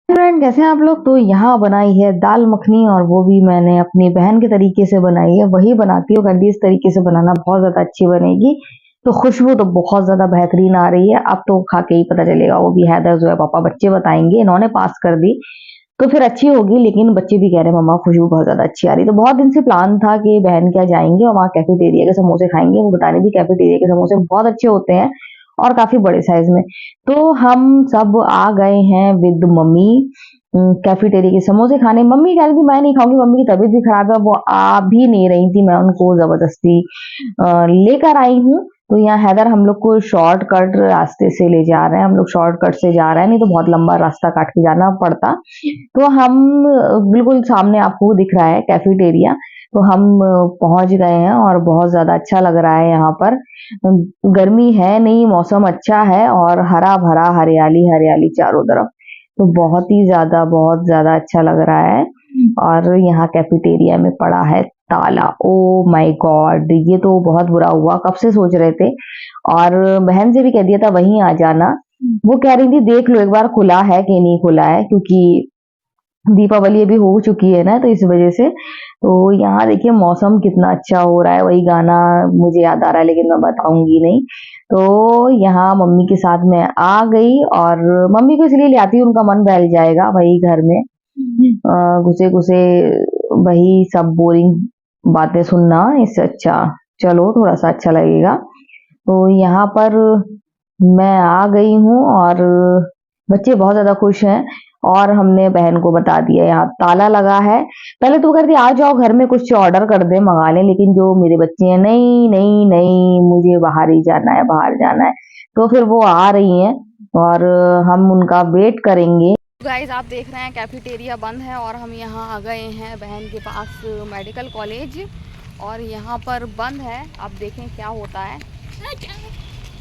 Friend, कैसे हैं आप लोग। तो यहाँ बनाई है दाल मखनी, और वो भी मैंने अपनी बहन के तरीके से बनाई है। वही बनाती हूँ, कहती इस तरीके से बनाना बहुत ज्यादा अच्छी बनेगी। तो खुशबू तो बहुत ज्यादा बेहतरीन आ रही है। अब तो खा के ही पता चलेगा। वो भी हैदर जो है पापा बच्चे बताएंगे, इन्होंने पास कर दी तो फिर अच्छी होगी। लेकिन बच्चे भी कह रहे हैं मम्मा खुशबू बहुत ज्यादा अच्छी आ रही। तो बहुत दिन से प्लान था कि बहन क्या जाएंगे और वहाँ कैफेटेरिया के समोसे खाएंगे। वो बता रही थी कैफेटेरिया के समोसे बहुत अच्छे होते हैं और काफी बड़े साइज में। तो हम सब आ गए हैं विद मम्मी कैफेटेरिया के समोसे खाने। मम्मी कह रही थी मैं नहीं खाऊंगी, मम्मी की तबीयत भी खराब है, वो आ भी नहीं रही थी। मैं उनको जबरदस्ती लेकर आई हूँ। तो यहाँ हैदर हम लोग को शॉर्टकट रास्ते से ले जा रहे हैं। हम लोग शॉर्टकट से जा रहे हैं, नहीं तो बहुत लंबा रास्ता काट के जाना पड़ता। तो हम बिल्कुल सामने आपको दिख रहा है कैफेटेरिया। तो हम पहुंच गए हैं और बहुत ज्यादा अच्छा लग रहा है यहाँ पर। गर्मी है नहीं, मौसम अच्छा है और हरा भरा, हरियाली हरियाली चारों तरफ। तो बहुत ज्यादा अच्छा लग रहा है। और यहाँ कैफेटेरिया में पड़ा है ताला। ओ माय गॉड, ये तो बहुत बुरा हुआ। कब से सोच रहे थे, और बहन से भी कह दिया था वहीं आ जाना। वो कह रही थी देख लो एक बार खुला है कि नहीं खुला है, क्योंकि दीपावली अभी हो चुकी है ना, तो इस वजह से। तो यहाँ देखिए मौसम कितना अच्छा हो रहा है। वही गाना मुझे याद आ रहा है लेकिन मैं बताऊंगी नहीं। तो यहाँ मम्मी के साथ मैं आ गई, और मम्मी को इसलिए ले आती हूँ उनका मन बहल जाएगा वही घर में घुसे घुसे वही सब बोरिंग बातें सुनना। इससे अच्छा चलो थोड़ा सा अच्छा लगेगा। तो यहाँ पर मैं आ गई हूँ और बच्चे बहुत ज्यादा खुश हैं। और हमने बहन को बता दिया यहाँ ताला लगा है। पहले तो वो कहती आ जाओ घर में कुछ ऑर्डर कर दे, मंगा लें। लेकिन जो मेरे बच्चे हैं, नहीं नहीं नहीं, मुझे बाहर ही जाना है, बाहर जाना है। तो फिर वो आ रही हैं और हम उनका वेट करेंगे। गाइस आप देख रहे हैं कैफेटेरिया बंद है और हम यहाँ आ गए हैं बहन के पास मेडिकल कॉलेज। और यहाँ पर बंद है, अब देखें क्या होता है।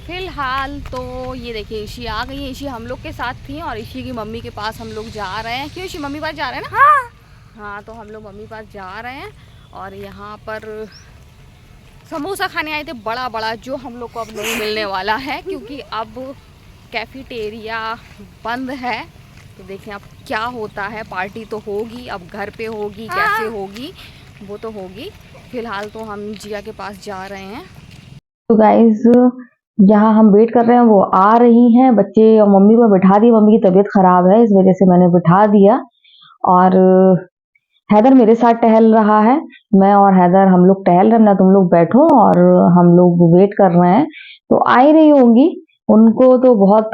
फिलहाल तो ये देखिए ईशी आ गई है। ईशी हम लोग के साथ थी और ईशी की मम्मी के पास हम लोग जा रहे हैं। क्यों ईशी मम्मी पास जा रहे हैं ना? हाँ, तो हम लोग मम्मी पास जा रहे हैं। और यहाँ पर समोसा खाने आए थे बड़ा बड़ा, जो हम लोग को अब नहीं मिलने वाला है क्योंकि अब कैफेटेरिया बंद है। तो देखें अब क्या होता है। पार्टी तो होगी, अब घर पे होगी कैसे होगी वो तो होगी। फिलहाल तो हम जिया के पास जा रहे हैं। तो गाइज यहाँ हम वेट कर रहे हैं, वो आ रही हैं। बच्चे और मम्मी को बिठा दिया, मम्मी की तबीयत खराब है इस वजह से मैंने बिठा दिया। और हैदर मेरे साथ टहल रहा है। मैं और हैदर हम लोग टहल रहे हैं ना, तुम लोग बैठो और हम लोग वेट कर रहे हैं। तो आ ही रही होंगी। उनको तो बहुत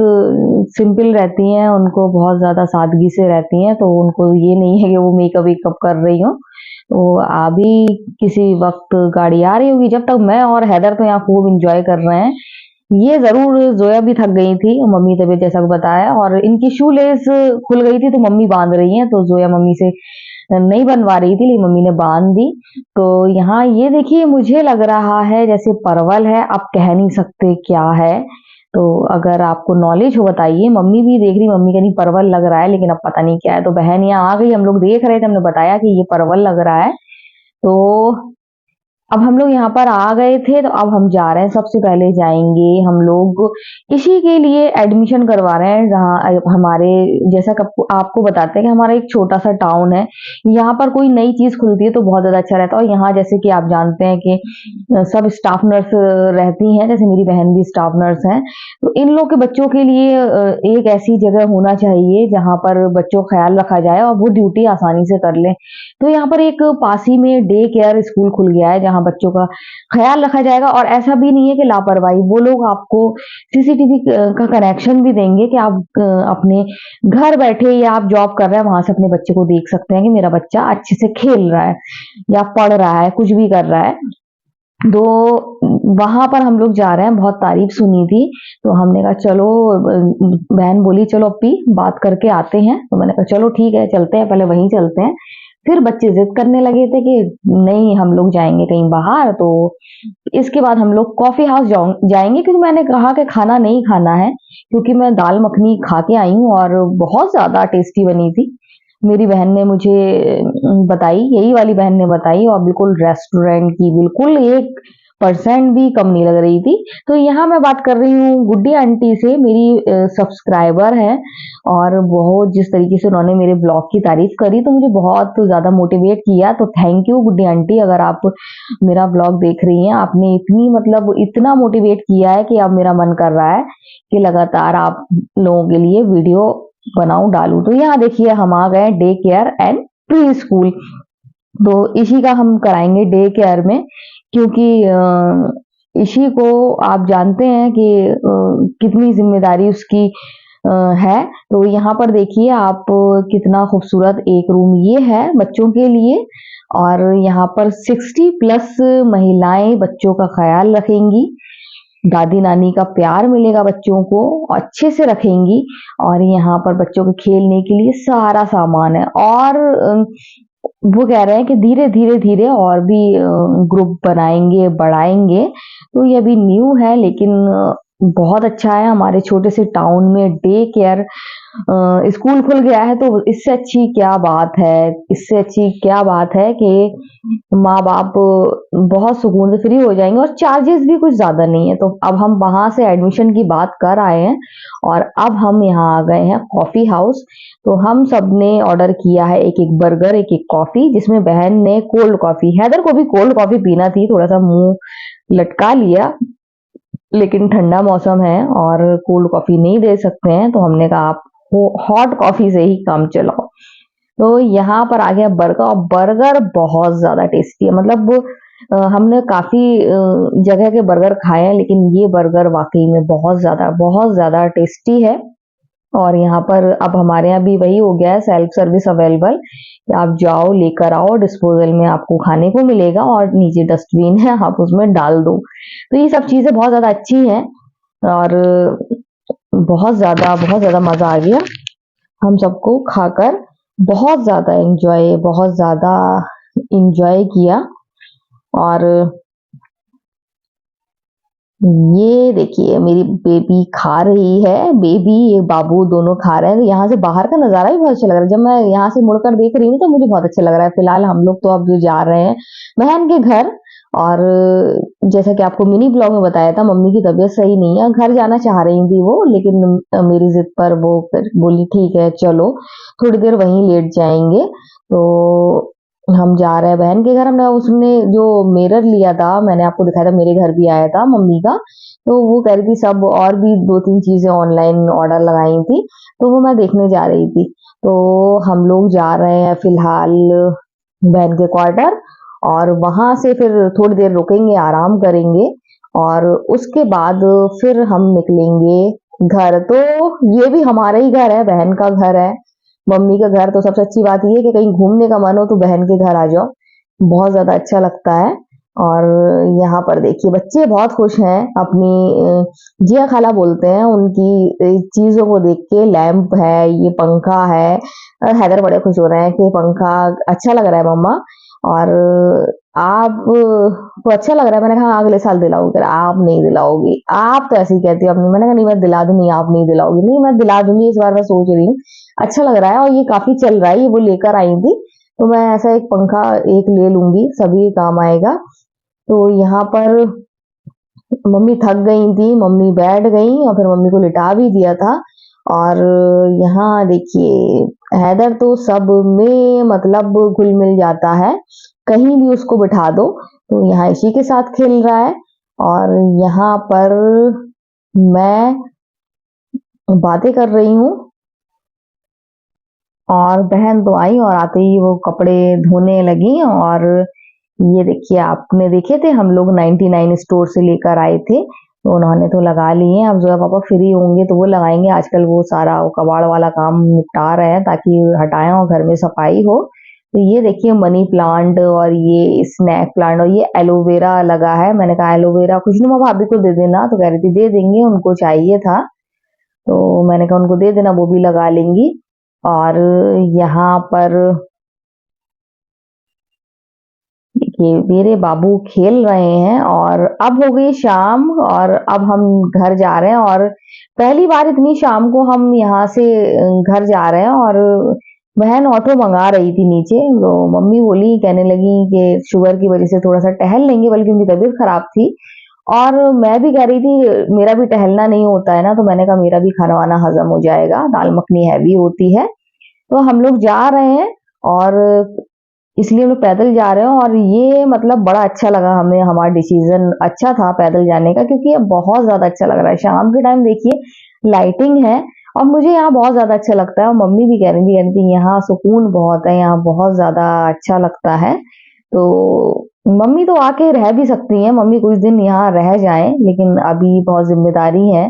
सिंपल रहती हैं, उनको बहुत ज्यादा सादगी से रहती हैं। तो उनको ये नहीं है कि वो मेकअप वेकअप कर रही हो। तो अभी किसी वक्त गाड़ी आ रही होगी। जब तक मैं और हैदर तो यहाँ खूब इंजॉय कर रहे हैं। ये जरूर जोया भी थक गई थी, मम्मी तबीयत जैसा बताया, और इनकी शू लेस खुल गई थी तो मम्मी बांध रही हैं। तो जोया मम्मी से नहीं बनवा रही थी लेकिन मम्मी ने बांध दी। तो यहाँ ये देखिए मुझे लग रहा है जैसे परवल है, आप कह नहीं सकते क्या है। तो अगर आपको नॉलेज हो बताइए। मम्मी भी देख रही, मम्मी कह रही परवल लग रहा है लेकिन अब पता नहीं क्या है। तो बहन यहाँ आ गई, हम लोग देख रहे थे, हमने बताया कि ये परवल लग रहा है। तो अब हम लोग यहाँ पर आ गए थे, तो अब हम जा रहे हैं। सबसे पहले जाएंगे हम लोग इसी के लिए एडमिशन करवा रहे हैं, जहाँ हमारे जैसा आपको बताते हैं कि हमारा एक छोटा सा टाउन है। यहाँ पर कोई नई चीज खुलती है तो बहुत ज्यादा अच्छा रहता है। और यहाँ जैसे कि आप जानते हैं कि सब स्टाफ नर्स रहती हैं, जैसे मेरी बहन भी स्टाफ नर्स हैं। तो इन लोग के बच्चों के लिए एक ऐसी जगह होना चाहिए जहाँ पर बच्चों का ख्याल रखा जाए और वो ड्यूटी आसानी से कर लें। तो यहाँ पर एक पास ही में डे केयर स्कूल खुल गया है जहाँ बच्चों का ख्याल रखा जाएगा। और ऐसा भी नहीं है कि लापरवाही, वो लोग आपको सीसीटीवी का कनेक्शन भी देंगे कि आप अपने घर बैठे या आप जॉब कर रहे हैं वहां से अपने बच्चे को देख सकते हैं कि मेरा बच्चा अच्छे से खेल रहा है या पढ़ रहा है, कुछ भी कर रहा है। तो वहां पर हम लोग जा रहे हैं, बहुत तारीफ सुनी थी। तो हमने कहा चलो, बहन बोली चलो अपी बात करके आते हैं। तो मैंने कहा चलो ठीक है चलते हैं, पहले वहीं चलते हैं। फिर बच्चे जिद करने लगे थे कि नहीं हम लोग जाएंगे कहीं बाहर। तो इसके बाद हम लोग कॉफी हाउस जाएंगे, क्योंकि मैंने कहा कि खाना नहीं खाना है, क्योंकि मैं दाल मखनी खा के आई हूँ और बहुत ज्यादा टेस्टी बनी थी। मेरी बहन ने मुझे बताई, यही वाली बहन ने बताई, और बिल्कुल रेस्टोरेंट की बिल्कुल एक परसेंट भी कम नहीं लग रही थी। तो यहाँ मैं बात कर रही हूँ गुड्डी आंटी से, मेरी सब्सक्राइबर हैं, और बहुत जिस तरीके से उन्होंने मेरे ब्लॉग की तारीफ करी तो मुझे बहुत ज़्यादा मोटिवेट किया। तो थैंक यू गुड्डी आंटी, अगर आप मेरा ब्लॉग देख रही हैं, आपने इतनी मतलब इतना मोटिवेट किया है कि अब मेरा मन कर रहा है कि लगातार आप लोगों के लिए वीडियो बनाऊं, डालूं। तो यहाँ देखिए हम आ गए day care and pre school. तो इसी का हम कराएंगे डे केयर में, क्योंकि इसी को आप जानते हैं कि कितनी जिम्मेदारी उसकी है। तो यहाँ पर देखिए आप, कितना खूबसूरत एक रूम ये है बच्चों के लिए, और यहाँ पर 60 प्लस महिलाएं बच्चों का ख्याल रखेंगी, दादी नानी का प्यार मिलेगा बच्चों को, अच्छे से रखेंगी। और यहाँ पर बच्चों के खेलने के लिए सारा सामान है, और वो कह रहे हैं कि धीरे धीरे धीरे और भी ग्रुप बनाएंगे, बढ़ाएंगे। तो ये अभी न्यू है, लेकिन बहुत अच्छा है। हमारे छोटे से टाउन में डे केयर स्कूल खुल गया है, तो इससे अच्छी क्या बात है, इससे अच्छी क्या बात है कि माँ बाप बहुत सुकून से फ्री हो जाएंगे, और चार्जेस भी कुछ ज्यादा नहीं है। तो अब हम वहां से एडमिशन की बात कर आए हैं, और अब हम यहाँ आ गए हैं कॉफी हाउस। तो हम सब ने ऑर्डर किया है एक एक बर्गर, एक एक कॉफी, जिसमें बहन ने कोल्ड कॉफी, हैदर को भी कोल्ड कॉफी पीना थी, थोड़ा सा मुंह लटका लिया, लेकिन ठंडा मौसम है और कोल्ड कॉफी नहीं दे सकते हैं, तो हमने कहा आप हॉट कॉफी से ही काम चलाओ। तो यहाँ पर आ गया बर्गर, और बर्गर बहुत ज्यादा टेस्टी है। मतलब हमने काफी जगह के बर्गर खाए हैं, लेकिन ये बर्गर वाकई में बहुत ज्यादा टेस्टी है। और यहाँ पर अब हमारे यहाँ भी वही हो गया है, सेल्फ सर्विस अवेलेबल, कि आप जाओ लेकर आओ, डिस्पोजल में आपको खाने को मिलेगा, और नीचे डस्टबिन है, आप उसमें डाल दो। तो ये सब चीजें बहुत ज्यादा अच्छी हैं, और बहुत ज्यादा मजा आ गया हम सबको खाकर, बहुत ज्यादा एंजॉय किया। और ये देखिए मेरी बेबी खा रही है, बेबी ये बाबू दोनों खा रहे हैं। तो यहाँ से बाहर का नजारा भी बहुत अच्छा लग रहा है, जब मैं यहाँ से मुड़कर देख रही हूँ तो मुझे बहुत अच्छा लग रहा है। फिलहाल हम लोग तो अब जो जा रहे हैं बहन के घर, और जैसा कि आपको मिनी ब्लॉग में बताया था, मम्मी की तबीयत सही नहीं है, घर जाना चाह रही थी वो, लेकिन मेरी जिद पर वो बोली ठीक है चलो, थोड़ी देर वहीं लेट जाएंगे। तो हम जा रहे हैं बहन के घर। हमने उसने जो मिरर लिया था, मैंने आपको दिखाया था, मेरे घर भी आया था मम्मी का, तो वो कह रही थी सब, और भी 2-3 चीजें ऑनलाइन ऑर्डर लगाई थी, तो वो मैं देखने जा रही थी। तो हम लोग जा रहे हैं फिलहाल बहन के क्वार्टर, और वहां से फिर थोड़ी देर रुकेंगे, आराम करेंगे, और उसके बाद फिर हम निकलेंगे घर। तो ये भी हमारा ही घर है, बहन का घर है, मम्मी का घर। तो सबसे अच्छी बात ये है कि कहीं घूमने का मन हो तो बहन के घर आ जाओ, बहुत ज्यादा अच्छा लगता है। और यहाँ पर देखिए बच्चे बहुत खुश हैं, अपनी जिया खाला बोलते हैं उनकी चीजों को देख के, लैंप है, ये पंखा है, हैदर बड़े खुश हो रहे हैं कि पंखा अच्छा लग रहा है मम्मा, और आप को अच्छा लग रहा है। मैंने कहा अगले साल दिलाओगे, आप नहीं दिलाओगी, आप तो ऐसे ही कहती हो अपनी। मैंने कहा नहीं मैं दिला दूंगी, आप नहीं दिलाओगी। नहीं मैं दिला दूंगी, इस बार मैं सोच रही हूँ, अच्छा लग रहा है, और ये काफी चल रहा है, ये वो लेकर आई थी, तो मैं ऐसा एक पंखा एक ले लूंगी, सभी काम आएगा। तो यहाँ पर मम्मी थक गई थी, मम्मी बैठ गई, और फिर मम्मी को लिटा भी दिया था। और यहाँ देखिए हैदर तो सब में मतलब घुल मिल जाता है, कहीं भी उसको बिठा दो तो यहाँ इसी के साथ खेल रहा है। और यहाँ पर मैं बातें कर रही हूँ, और बहन तो आई और आते ही वो कपड़े धोने लगी। और ये देखिए आपने देखे थे हम लोग 99 स्टोर से लेकर आए थे, तो उन्होंने तो लगा लिए हैं। अब जो पापा फ्री होंगे तो वो लगाएंगे, आजकल वो सारा वो कबाड़ वाला काम निपटा रहे हैं ताकि हटाएं और घर में सफाई हो। तो ये देखिए मनी प्लांट, और ये स्नैक प्लांट, और ये एलोवेरा लगा है। मैंने कहा एलोवेरा खुशनुमा भाभी को दे देना, तो कह रही थी दे देंगे, उनको चाहिए था, तो मैंने कहा उनको दे देना, वो भी लगा लेंगी। और यहाँ पर देखिए मेरे बाबू खेल रहे हैं, और अब हो गई शाम, और अब हम घर जा रहे हैं। और पहली बार इतनी शाम को हम यहाँ से घर जा रहे हैं, और बहन ऑटो मंगा रही थी नीचे, तो मम्मी बोली, कहने लगी कि शुगर की वजह से थोड़ा सा टहल लेंगे, बल्कि उनकी तबीयत खराब थी। और मैं भी कह रही थी मेरा भी टहलना नहीं होता है ना, तो मैंने कहा मेरा भी खाना वाना हजम हो जाएगा, दाल मखनी हैवी होती है। तो हम लोग जा रहे हैं, और इसलिए हम लोग पैदल जा रहे हैं। और ये मतलब बड़ा अच्छा लगा हमें, हमारा डिसीजन अच्छा था पैदल जाने का, क्योंकि ये बहुत ज्यादा अच्छा लग रहा है। शाम के टाइम देखिए लाइटिंग है, और मुझे यहाँ बहुत ज्यादा अच्छा लगता है। और मम्मी भी कह रही थी यहाँ सुकून बहुत है, यहाँ बहुत ज्यादा अच्छा लगता है। तो मम्मी तो आके रह भी सकती हैं, मम्मी कुछ दिन यहाँ रह जाएं, लेकिन अभी बहुत जिम्मेदारी है,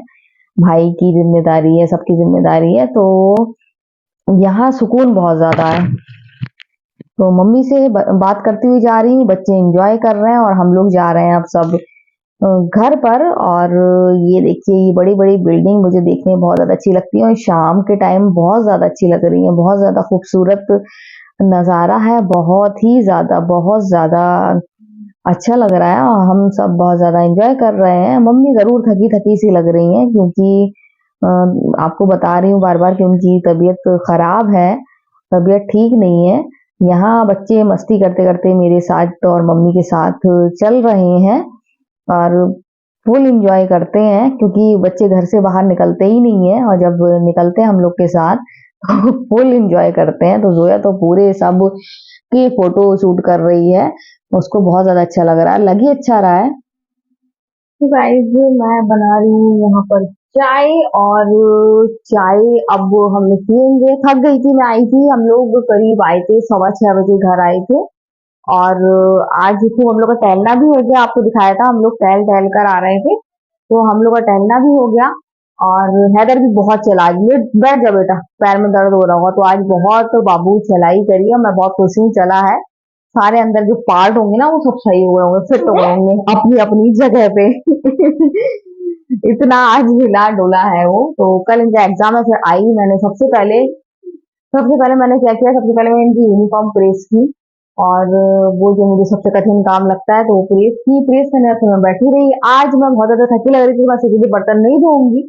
भाई की जिम्मेदारी है, सबकी जिम्मेदारी है, तो यहाँ सुकून बहुत ज्यादा है। तो मम्मी से बात करती हुई जा रही हूँ, बच्चे एंजॉय कर रहे हैं, और हम लोग जा रहे हैं अब सब घर पर। और ये देखिए, ये बड़ी बड़ी बिल्डिंग मुझे देखने में बहुत ज्यादा अच्छी लगती है, और शाम के टाइम बहुत ज्यादा अच्छी लग रही है, बहुत ज्यादा खूबसूरत नजारा है, बहुत ज्यादा अच्छा लग रहा है, और हम सब बहुत ज्यादा एंजॉय कर रहे हैं। मम्मी जरूर थकी थकी सी लग रही हैं, क्योंकि अ, आपको बता रही हूँ बार बार कि उनकी तबीयत खराब है, तबीयत ठीक नहीं है। यहाँ बच्चे मस्ती करते करते मेरे साथ और मम्मी के साथ चल रहे हैं, और फुल एंजॉय करते हैं, क्योंकि बच्चे घर से बाहर निकलते ही नहीं है, और जब निकलते हैं हम लोग के साथ तो फुल एंजॉय करते हैं। तो जोया तो पूरे सब की फोटो शूट कर रही है, उसको बहुत ज्यादा अच्छा लग रहा है, लग ही अच्छा रहा है। तो गाइस, मैं बना रही हूँ यहाँ पर चाय, और चाय अब हम लोग पियेंगे। थक गई थी, मैं आई थी, हम लोग करीब आए थे 6:15 बजे घर आए थे। और आज देखिए हम लोग का टहलना भी हो गया, आपको दिखाया था, हम लोग टहल टहल कर आ रहे थे, तो हम लोग का टहलना भी हो गया। और हैदर भी बहुत चला, आज ये बैठ जा बेटा, पैर में दर्द हो रहा होगा, तो आज बहुत बाबू चलाई करी है, मैं बहुत खुश हूँ, चला है। सारे अंदर जो पार्ट होंगे ना, वो सब सही हो गए होंगे, फिट हो गए होंगे अपनी अपनी जगह पे। इतना आज हिला डोला है वो। तो कल इनका एग्जाम है, फिर आई मैंने सबसे पहले मैंने क्या किया, सबसे पहले मैंने इनकी यूनिफॉर्म प्रेस की। और वो जो मुझे सबसे कठिन काम लगता है, तो वो प्रेस करने, फिर मैं बैठी रही। आज मैं बहुत ज्यादा थकी लग रही थी, मैं सोची थी बर्तन नहीं धोऊंगी,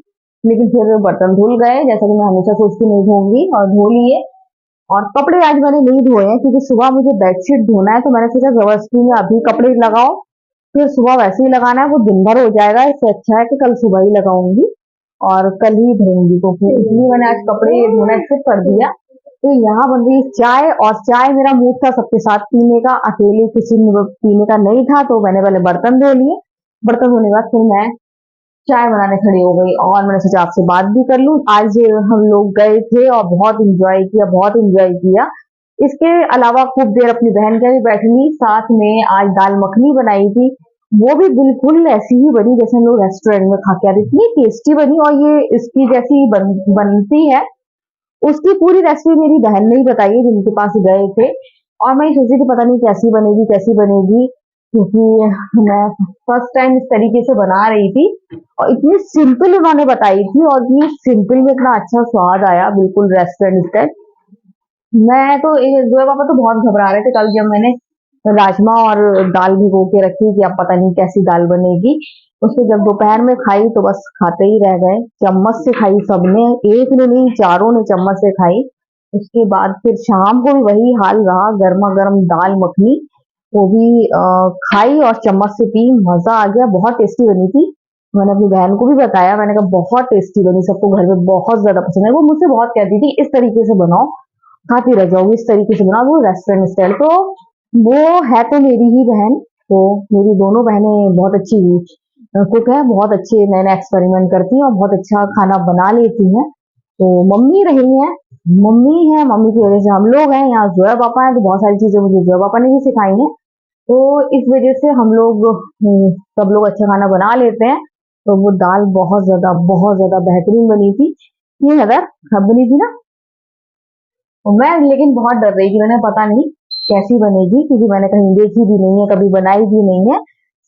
लेकिन फिर बर्तन धुल गए, जैसा कि मैं हमेशा सोचती नहीं धोऊंगी, और धो लिए। और कपड़े आज मैंने नहीं धोए हैं, क्योंकि सुबह मुझे बेडशीट धोना है, तो मैंने सोचा जबरदस्ती में अभी कपड़े लगाओ, फिर सुबह वैसे ही लगाना है, वो दिन भर हो जाएगा, इससे अच्छा है कि कल सुबह ही लगाऊंगी और कल ही धोऊंगी। तो फिर इसलिए मैंने आज कपड़े धोना शुरू कर दिया। तो यहाँ बन रही चाय, और चाय मेरा मूड था सबके साथ पीने का, अकेले किसी में पीने का नहीं था, तो मैंने पहले बर्तन धो लिए। बर्तन धोने के बाद फिर मैं चाय बनाने खड़ी हो गई, और मैंने सोचा आपसे बात भी कर लूं। आज हम लोग गए थे और बहुत इंजॉय किया। इसके अलावा खूब देर अपनी बहन के भी बैठी ली, साथ में आज दाल मखनी बनाई थी, वो भी बिल्कुल ऐसी ही बनी जैसे हम लोग रेस्टोरेंट में खा के आ रहे, इतनी टेस्टी बनी, और ये इसकी जैसी बनती है। उसकी पूरी रेसिपी मेरी बहन ने ही बताई है, जिनके पास गए थे। और मैं सोची थी पता नहीं कैसी बनेगी, क्योंकि मैं फर्स्ट टाइम इस तरीके से बना रही थी, और इतनी सिंपल उन्होंने बताई थी, और इतनी सिंपल में इतना अच्छा स्वाद आया, बिल्कुल रेस्टोरेंट स्टाइल। मैं तो जोया पापा तो बहुत घबरा रहे थे कल, जब मैंने राजमा और दाल भिगो के रखी कि अब पता नहीं कैसी दाल बनेगी। उसको जब दोपहर में खाई तो बस खाते ही रह गए, चम्मच से खाई सबने, एक ने नहीं चारों ने चम्मच से खाई। उसके बाद फिर शाम को भी वही हाल रहा, गर्मा गर्म दाल मखनी, वो भी खाई और चम्मच से पी, मजा आ गया, बहुत टेस्टी बनी थी। मैंने अपनी बहन को भी बताया, मैंने कहा बहुत टेस्टी बनी, सबको घर में बहुत ज्यादा पसंद है। वो मुझसे बहुत कहती थी इस तरीके से बनाओ, खाती रह जाओगी, इस तरीके से बनाओ, वो रेस्टोरेंट स्टाइल। तो वो है तो मेरी ही बहन, तो मेरी दोनों बहनें बहुत अच्छी कुक है, बहुत अच्छे नए नए एक्सपेरिमेंट करती हैं, और बहुत अच्छा खाना बना लेती हैं। तो मम्मी रही हैं, मम्मी की वजह से हम लोग हैं यहाँ, जोया पापा हैं, तो बहुत सारी चीजें मुझे जोया पापा ने भी सिखाई हैं। तो इस वजह से हम लोग सब लोग अच्छा खाना बना लेते हैं। तो वो दाल बहुत ज्यादा बेहतरीन बनी थी, ये नजर खराब बनी थी ना। और मैं लेकिन बहुत डर रही थी, मैंने पता नहीं कैसी बनेगी, क्योंकि मैंने कहीं देखी भी नहीं है, कभी बनाई भी नहीं है,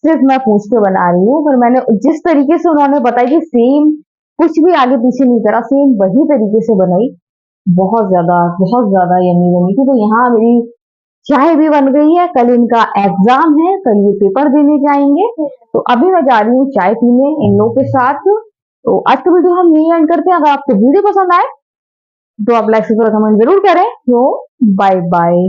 सिर्फ मैं पूछ के बना रही हूँ। पर मैंने जिस तरीके से उन्होंने बताई थी सेम, कुछ भी आगे पीछे नहीं करा, सेम वही तरीके से बनाई, बहुत ज्यादा यम्मी बनी थी। तो यहाँ मेरी चाय भी बन गई है, कल इनका एग्जाम है, कल ये पेपर देने जाएंगे, तो अभी मैं जा रही हूँ चाय पीने इन लोगों के साथ। तो आज का वीडियो हम यही एंड करते हैं। अगर आपको वीडियो पसंद आए तो आप लाइक कमेंट जरूर करें। तो बाय बाय।